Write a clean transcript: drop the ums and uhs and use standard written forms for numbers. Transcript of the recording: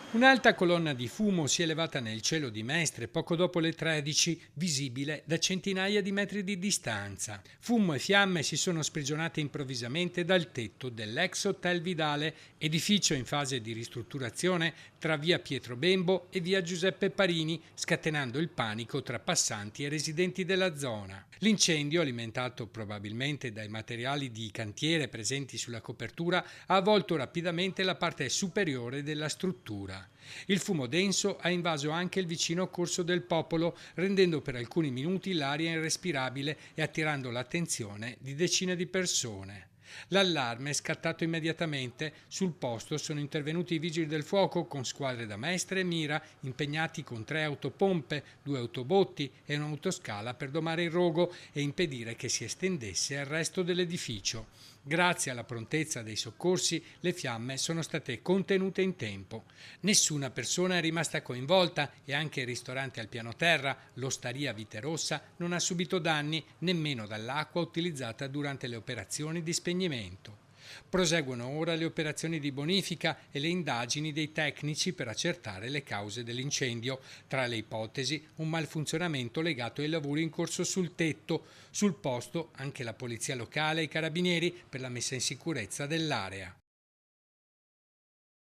Un'alta colonna di fumo si è elevata nel cielo di Mestre poco dopo le 13, visibile da centinaia di metri di distanza. Fumo e fiamme si sono sprigionate improvvisamente dal tetto dell'ex Hotel Vidale, edificio in fase di ristrutturazione tra via Pietro Bembo e via Giuseppe Parini, scatenando il panico tra passanti e residenti della zona. L'incendio, alimentato probabilmente dai materiali di cantiere presenti sulla copertura, ha avvolto rapidamente la parte superiore della struttura. Il fumo denso ha invaso anche il vicino Corso del Popolo, rendendo per alcuni minuti l'aria irrespirabile e attirando l'attenzione di decine di persone. L'allarme è scattato immediatamente. Sul posto sono intervenuti i vigili del fuoco con squadre da Mestre e Mira impegnati con 3 autopompe, 2 autobotti e un'autoscala per domare il rogo e impedire che si estendesse al resto dell'edificio. Grazie alla prontezza dei soccorsi, le fiamme sono state contenute in tempo. Nessuna persona è rimasta coinvolta e anche il ristorante al piano terra, l'Osteria Viterossa, non ha subito danni nemmeno dall'acqua utilizzata durante le operazioni di spegnimento. Proseguono ora le operazioni di bonifica e le indagini dei tecnici per accertare le cause dell'incendio. Tra le ipotesi, un malfunzionamento legato ai lavori in corso sul tetto. Sul posto anche la polizia locale e i carabinieri per la messa in sicurezza dell'area.